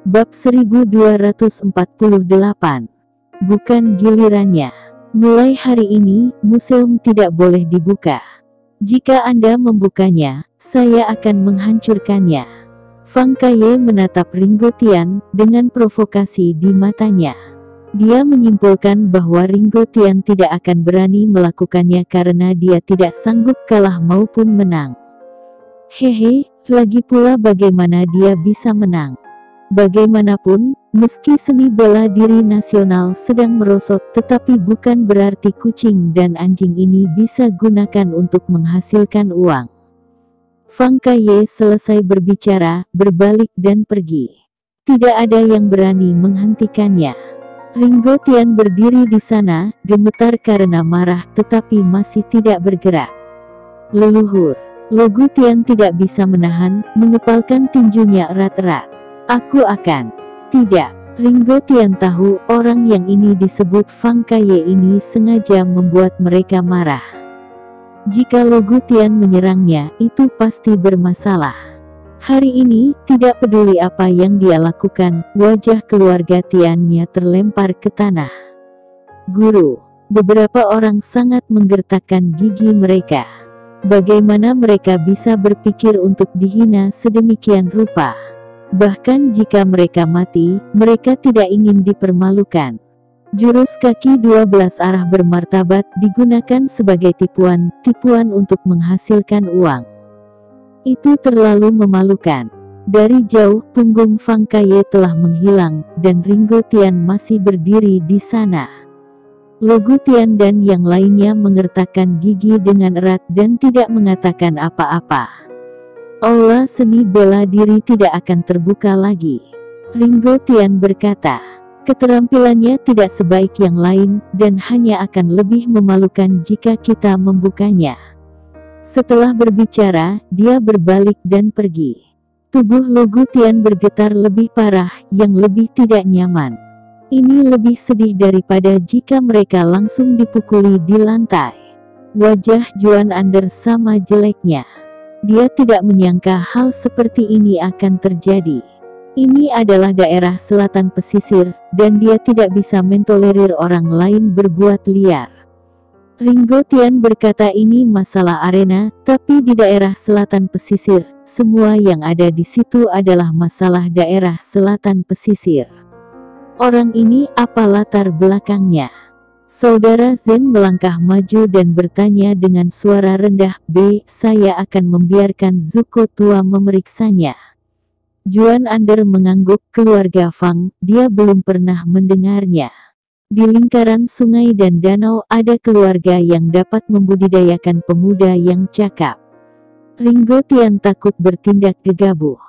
Bab 1248. Bukan gilirannya. Mulai hari ini, museum tidak boleh dibuka. Jika Anda membukanya, saya akan menghancurkannya. Fang Kaye menatap Ringo Tian dengan provokasi di matanya. Dia menyimpulkan bahwa Ringo Tian tidak akan berani melakukannya karena dia tidak sanggup kalah maupun menang. Hehe, lagi pula bagaimana dia bisa menang? Bagaimanapun, meski seni bela diri nasional sedang merosot, tetapi bukan berarti kucing dan anjing ini bisa gunakan untuk menghasilkan uang. Fang Kaye selesai berbicara, berbalik dan pergi. Tidak ada yang berani menghentikannya. Ringo Tian berdiri di sana, gemetar karena marah tetapi masih tidak bergerak. Leluhur, Logu Tian tidak bisa menahan, mengepalkan tinjunya erat-erat. Aku akan. Tidak. Ringo Tian tahu orang yang ini disebut Fang Kaye ini sengaja membuat mereka marah. Jika Logu Tian menyerangnya, itu pasti bermasalah. Hari ini, tidak peduli apa yang dia lakukan, wajah keluarga Tiannya terlempar ke tanah. Guru. Beberapa orang sangat menggertakkan gigi mereka. Bagaimana mereka bisa berpikir untuk dihina sedemikian rupa? Bahkan jika mereka mati, mereka tidak ingin dipermalukan. Jurus kaki 12 arah bermartabat digunakan sebagai tipuan untuk menghasilkan uang. Itu terlalu memalukan. Dari jauh, punggung Fang Kaye telah menghilang, dan Ringo Tian masih berdiri di sana. Logu Tian dan yang lainnya mengertakkan gigi dengan erat dan tidak mengatakan apa-apa. Aula seni bela diri tidak akan terbuka lagi. Ringo Tian berkata, keterampilannya tidak sebaik yang lain, dan hanya akan lebih memalukan jika kita membukanya. Setelah berbicara, dia berbalik dan pergi. Tubuh Logu Tian bergetar lebih parah, yang lebih tidak nyaman. Ini lebih sedih daripada jika mereka langsung dipukuli di lantai. Wajah Juan Ander sama jeleknya. Dia tidak menyangka hal seperti ini akan terjadi. Ini adalah daerah selatan pesisir, dan dia tidak bisa mentolerir orang lain berbuat liar. Ringo Tian berkata ini masalah arena, tapi di daerah selatan pesisir, semua yang ada di situ adalah masalah daerah selatan pesisir. Orang ini apa latar belakangnya? Saudara Zen melangkah maju dan bertanya dengan suara rendah, saya akan membiarkan Zuko tua memeriksanya. Juan Ander mengangguk. Keluarga Fang, dia belum pernah mendengarnya. Di lingkaran sungai dan danau ada keluarga yang dapat membudidayakan pemuda yang cakap. Ringo Tian takut bertindak gegabah.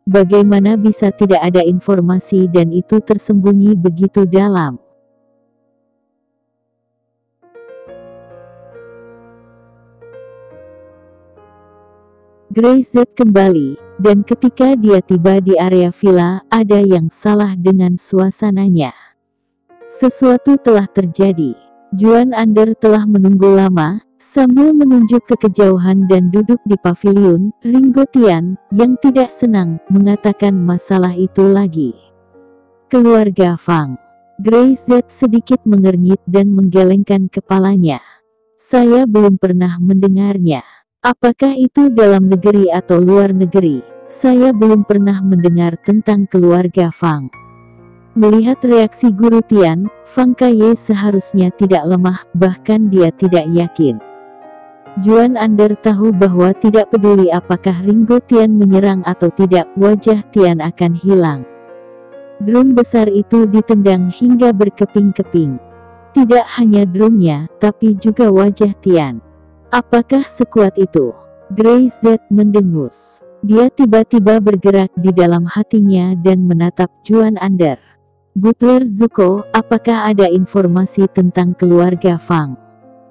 Bagaimana bisa tidak ada informasi dan itu tersembunyi begitu dalam? Grey Z kembali, dan ketika dia tiba di area villa, ada yang salah dengan suasananya. Sesuatu telah terjadi. Juan Ander telah menunggu lama, sambil menunjuk ke kejauhan dan duduk di paviliun. Ringo Tian, yang tidak senang, mengatakan masalah itu lagi. Keluarga Fang. Grey Z sedikit mengernyit dan menggelengkan kepalanya. Saya belum pernah mendengarnya. Apakah itu dalam negeri atau luar negeri? Saya belum pernah mendengar tentang keluarga Fang. Melihat reaksi Guru Tian, Fang Kaye seharusnya tidak lemah, bahkan dia tidak yakin. Juan Ander tahu bahwa tidak peduli apakah Ringo Tian menyerang atau tidak, wajah Tian akan hilang. Drum besar itu ditendang hingga berkeping-keping. Tidak hanya drumnya, tapi juga wajah Tian. Apakah sekuat itu? Grey Z mendengus. Dia tiba-tiba bergerak di dalam hatinya dan menatap Juan Ander. Butler Zuko, apakah ada informasi tentang keluarga Fang?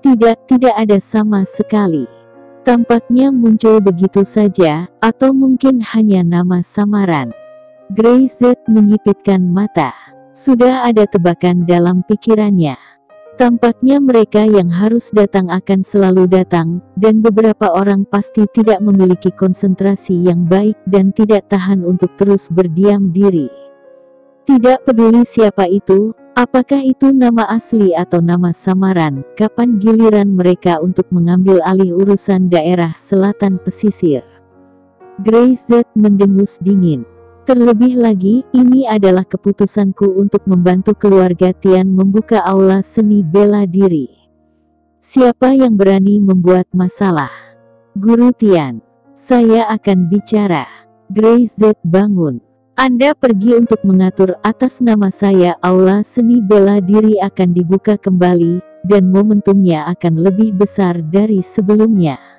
Tidak ada sama sekali. Tampaknya muncul begitu saja, atau mungkin hanya nama samaran. Grey Z menyipitkan mata. Sudah ada tebakan dalam pikirannya. Tampaknya mereka yang harus datang akan selalu datang, dan beberapa orang pasti tidak memiliki konsentrasi yang baik dan tidak tahan untuk terus berdiam diri. Tidak peduli siapa itu, apakah itu nama asli atau nama samaran, kapan giliran mereka untuk mengambil alih urusan daerah selatan pesisir. Grace Z mendengus dingin. Terlebih lagi, ini adalah keputusanku untuk membantu keluarga Tian membuka aula seni bela diri. Siapa yang berani membuat masalah? Guru Tian, saya akan bicara. Grace Z bangun. Anda pergi untuk mengatur atas nama saya, aula seni bela diri akan dibuka kembali, dan momentumnya akan lebih besar dari sebelumnya.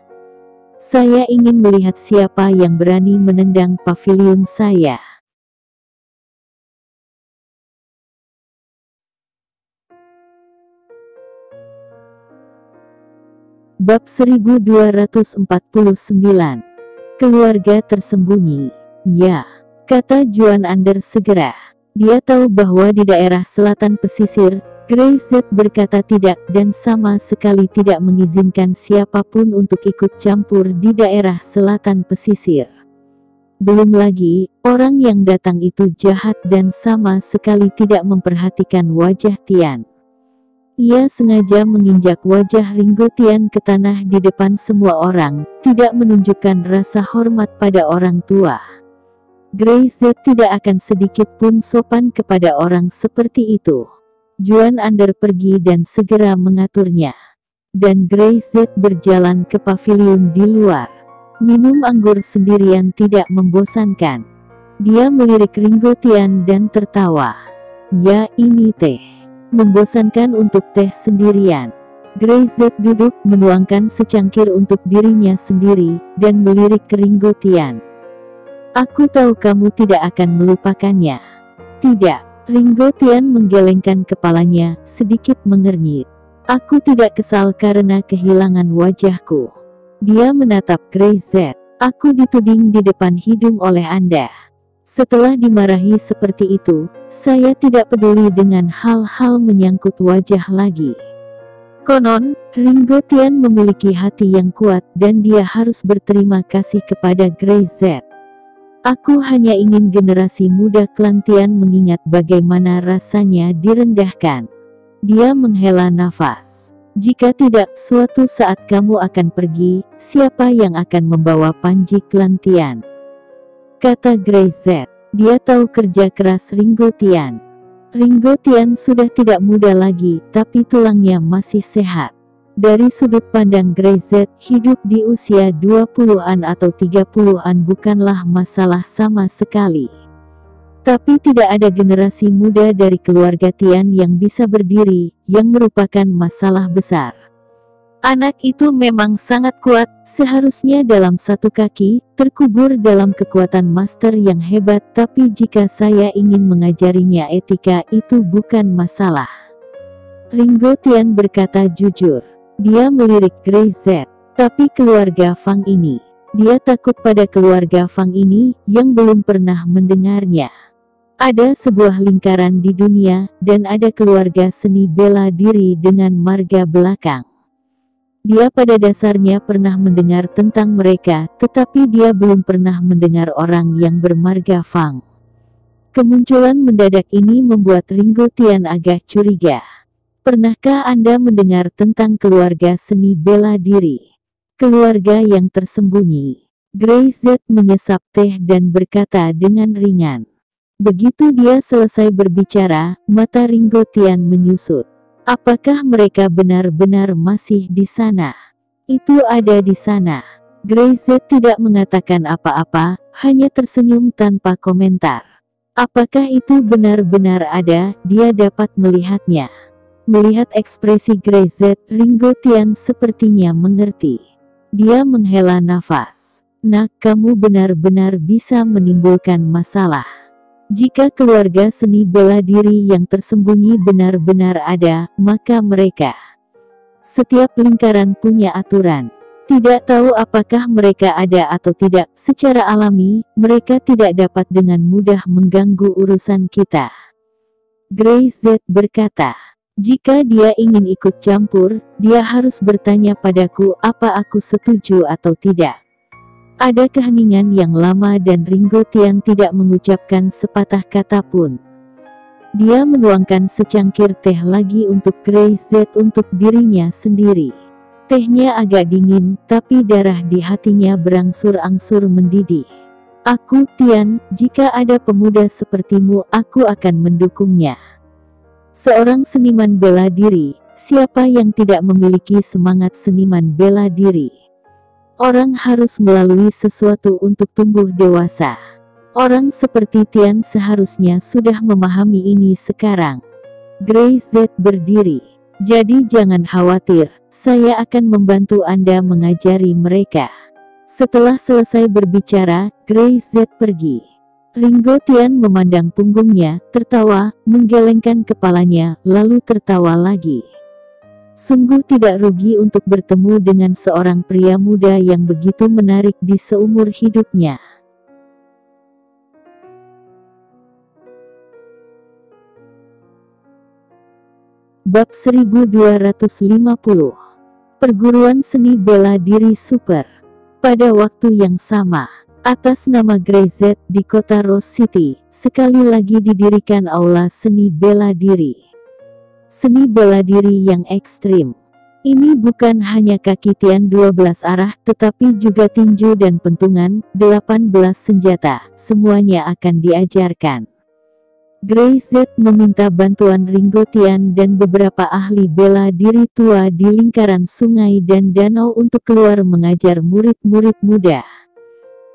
Saya ingin melihat siapa yang berani menendang pavilion saya. Bab 1249. Keluarga tersembunyi. Ya, kata Juan Ander segera. Dia tahu bahwa di daerah selatan pesisir, Grace Z berkata tidak dan sama sekali tidak mengizinkan siapapun untuk ikut campur di daerah selatan pesisir. Belum lagi, orang yang datang itu jahat dan sama sekali tidak memperhatikan wajah Tian. Ia sengaja menginjak wajah Ringo Tian ke tanah di depan semua orang, tidak menunjukkan rasa hormat pada orang tua. Grace Z tidak akan sedikit pun sopan kepada orang seperti itu. Juan Ander pergi dan segera mengaturnya. Dan Grace Z berjalan ke pavilion di luar. Minum anggur sendirian tidak membosankan. Dia melirik Ringo Tian dan tertawa. Ya, ini teh. Membosankan untuk teh sendirian. Grace Z duduk menuangkan secangkir untuk dirinya sendiri, dan melirik ke Ringo Tian. Aku tahu kamu tidak akan melupakannya. Tidak, Ringo Tian menggelengkan kepalanya, sedikit mengernyit. Aku tidak kesal karena kehilangan wajahku. Dia menatap Grace Z. Aku dituding di depan hidung oleh Anda. Setelah dimarahi seperti itu, saya tidak peduli dengan hal-hal menyangkut wajah lagi. Konon, Ringo Tian memiliki hati yang kuat dan dia harus berterima kasih kepada Grace Z. Aku hanya ingin generasi muda klan Tian mengingat bagaimana rasanya direndahkan. Dia menghela nafas. Jika tidak, suatu saat kamu akan pergi, siapa yang akan membawa panji klan Tian? Kata Grace Z. Dia tahu kerja keras Ringo Tian. Ringo Tian sudah tidak muda lagi, tapi tulangnya masih sehat. Dari sudut pandang Grace Z, hidup di usia 20-an atau 30-an bukanlah masalah sama sekali. Tapi tidak ada generasi muda dari keluarga Tian yang bisa berdiri, yang merupakan masalah besar. Anak itu memang sangat kuat, seharusnya dalam satu kaki, terkubur dalam kekuatan master yang hebat, tapi jika saya ingin mengajarinya etika itu bukan masalah. Ringo Tian berkata jujur. Dia melirik Grace Z. Tapi keluarga Fang ini. Dia takut pada keluarga Fang ini, yang belum pernah mendengarnya. Ada sebuah lingkaran di dunia, dan ada keluarga seni bela diri dengan marga belakang. Dia pada dasarnya pernah mendengar tentang mereka, tetapi dia belum pernah mendengar orang yang bermarga Fang. Kemunculan mendadak ini membuat Ringo Tian agak curiga. Pernahkah Anda mendengar tentang keluarga seni bela diri? Keluarga yang tersembunyi. Grace Z menyesap teh dan berkata dengan ringan. Begitu dia selesai berbicara, mata Ringo Tian menyusut. Apakah mereka benar-benar masih di sana? Itu ada di sana. Grace Z tidak mengatakan apa-apa, hanya tersenyum tanpa komentar. Apakah itu benar-benar ada? Dia dapat melihatnya. Melihat ekspresi Grace Z, Ringo Tian sepertinya mengerti. Dia menghela nafas. Nak, kamu benar-benar bisa menimbulkan masalah. Jika keluarga seni bela diri yang tersembunyi benar-benar ada, maka mereka. Setiap lingkaran punya aturan. Tidak tahu apakah mereka ada atau tidak, secara alami, mereka tidak dapat dengan mudah mengganggu urusan kita. Grace Z berkata. Jika dia ingin ikut campur, dia harus bertanya padaku apa aku setuju atau tidak. Ada keheningan yang lama dan Ringo Tian tidak mengucapkan sepatah kata pun. Dia menuangkan secangkir teh lagi untuk Grey Z untuk dirinya sendiri. Tehnya agak dingin, tapi darah di hatinya berangsur-angsur mendidih. Aku, Tian, jika ada pemuda sepertimu, aku akan mendukungnya. Seorang seniman bela diri, siapa yang tidak memiliki semangat seniman bela diri? Orang harus melalui sesuatu untuk tumbuh dewasa. Orang seperti Tian seharusnya sudah memahami ini sekarang. Grey Z berdiri. Jadi jangan khawatir, saya akan membantu Anda mengajari mereka. Setelah selesai berbicara, Grey Z pergi. Ringo Tian memandang punggungnya, tertawa, menggelengkan kepalanya, lalu tertawa lagi. Sungguh tidak rugi untuk bertemu dengan seorang pria muda yang begitu menarik di seumur hidupnya. Bab 1250. Perguruan Seni Bela Diri Super. Pada waktu yang sama, atas nama Grey Z di kota Rose City, sekali lagi didirikan aula seni bela diri. Seni bela diri yang ekstrim. Ini bukan hanya kaki tian 12 arah, tetapi juga tinju dan pentungan, 18 senjata, semuanya akan diajarkan. Grey Z meminta bantuan Ringo Tian dan beberapa ahli bela diri tua di lingkaran sungai dan danau untuk keluar mengajar murid-murid muda.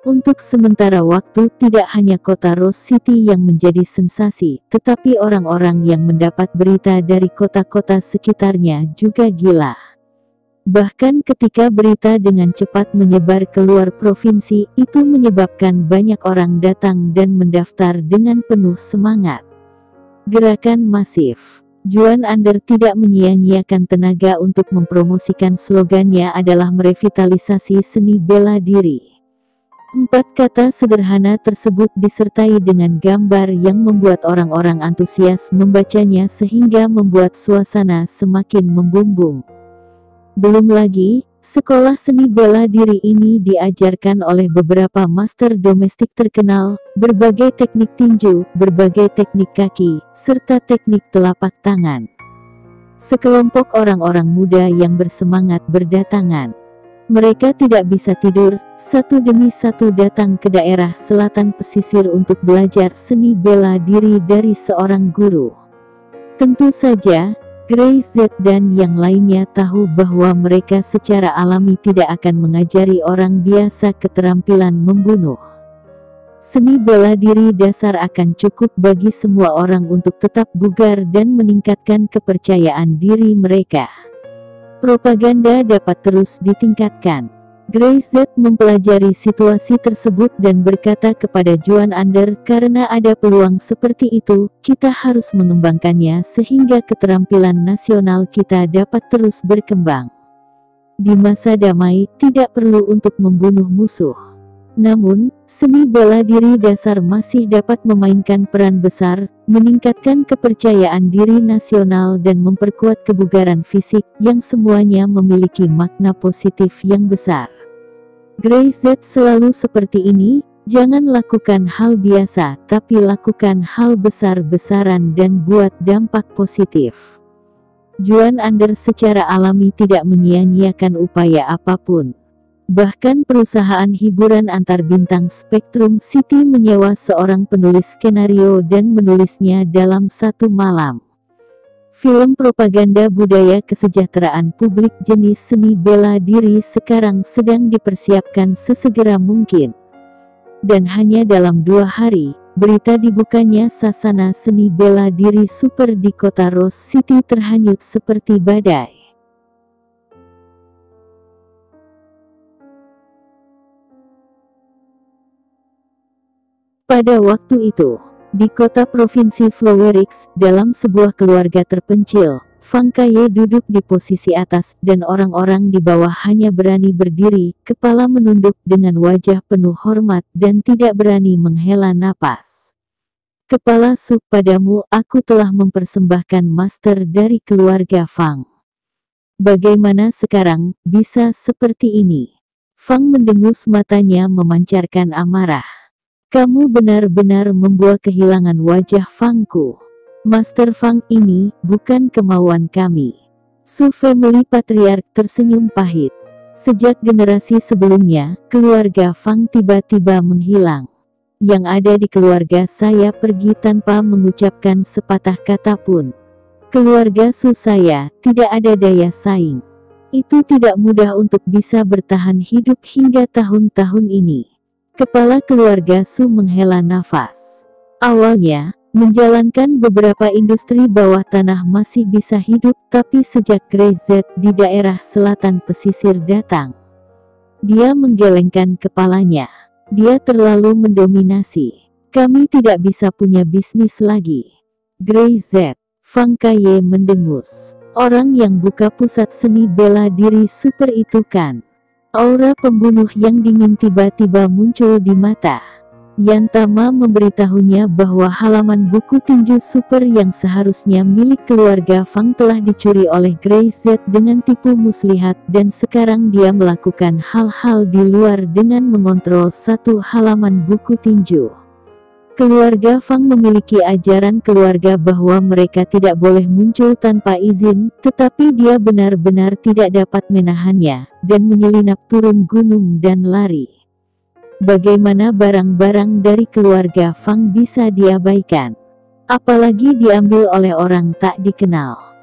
Untuk sementara waktu tidak hanya kota Rose City yang menjadi sensasi, tetapi orang-orang yang mendapat berita dari kota-kota sekitarnya juga gila. Bahkan ketika berita dengan cepat menyebar keluar provinsi, itu menyebabkan banyak orang datang dan mendaftar dengan penuh semangat. Gerakan masif. Juan Ander tidak menyia-nyiakan tenaga untuk mempromosikan slogannya adalah merevitalisasi seni bela diri. 4 kata sederhana tersebut disertai dengan gambar yang membuat orang-orang antusias membacanya sehingga membuat suasana semakin membumbung. Belum lagi, sekolah seni bela diri ini diajarkan oleh beberapa master domestik terkenal, berbagai teknik tinju, berbagai teknik kaki, serta teknik telapak tangan. Sekelompok orang-orang muda yang bersemangat berdatangan. Mereka tidak bisa tidur, satu demi satu datang ke daerah selatan pesisir untuk belajar seni bela diri dari seorang guru. Tentu saja, Grey Z dan yang lainnya tahu bahwa mereka secara alami tidak akan mengajari orang biasa keterampilan membunuh. Seni bela diri dasar akan cukup bagi semua orang untuk tetap bugar dan meningkatkan kepercayaan diri mereka. Propaganda dapat terus ditingkatkan. Grey Z mempelajari situasi tersebut dan berkata kepada Juan Ander, karena ada peluang seperti itu, kita harus mengembangkannya sehingga keterampilan nasional kita dapat terus berkembang. Di masa damai, tidak perlu untuk membunuh musuh. Namun, seni bela diri dasar masih dapat memainkan peran besar, meningkatkan kepercayaan diri nasional dan memperkuat kebugaran fisik, yang semuanya memiliki makna positif yang besar. Grey Z selalu seperti ini, jangan lakukan hal biasa, tapi lakukan hal besar-besaran dan buat dampak positif. Juan Ander secara alami tidak menyia-nyiakan upaya apapun. Bahkan perusahaan hiburan antar bintang Spectrum City menyewa seorang penulis skenario dan menulisnya dalam satu malam. Film propaganda budaya kesejahteraan publik jenis seni bela diri sekarang sedang dipersiapkan sesegera mungkin. Dan hanya dalam 2 hari, berita dibukanya sasana seni bela diri super di kota Rose City terhanyut seperti badai. Pada waktu itu, di kota provinsi Flowerix, dalam sebuah keluarga terpencil, Fang Kaye duduk di posisi atas dan orang-orang di bawah hanya berani berdiri, kepala menunduk dengan wajah penuh hormat dan tidak berani menghela napas. Kepala Suk, padamu aku telah mempersembahkan master dari keluarga Fang. Bagaimana sekarang, bisa seperti ini? Fang mendengus, matanya memancarkan amarah. Kamu benar-benar membuat kehilangan wajah Fangku. Master Fang, ini bukan kemauan kami. Su Family Patriarch tersenyum pahit. Sejak generasi sebelumnya, keluarga Fang tiba-tiba menghilang. Yang ada di keluarga saya pergi tanpa mengucapkan sepatah kata pun. Keluarga Su saya tidak ada daya saing. Itu tidak mudah untuk bisa bertahan hidup hingga tahun-tahun ini. Kepala keluarga Su menghela nafas. Awalnya, menjalankan beberapa industri bawah tanah masih bisa hidup, tapi sejak Grey Z di daerah selatan pesisir datang, dia menggelengkan kepalanya. Dia terlalu mendominasi. Kami tidak bisa punya bisnis lagi. Grey Z, Fang Kaye mendengus. Orang yang buka pusat seni bela diri super itu kan? Aura pembunuh yang dingin tiba-tiba muncul di mata. Yan Tama memberitahunya bahwa halaman buku tinju super yang seharusnya milik keluarga Fang telah dicuri oleh Grey Z dengan tipu muslihat, dan sekarang dia melakukan hal-hal di luar dengan mengontrol satu halaman buku tinju. Keluarga Fang memiliki ajaran keluarga bahwa mereka tidak boleh muncul tanpa izin, tetapi dia benar-benar tidak dapat menahannya, dan menyelinap turun gunung dan lari. Bagaimana barang-barang dari keluarga Fang bisa diabaikan? Apalagi diambil oleh orang tak dikenal.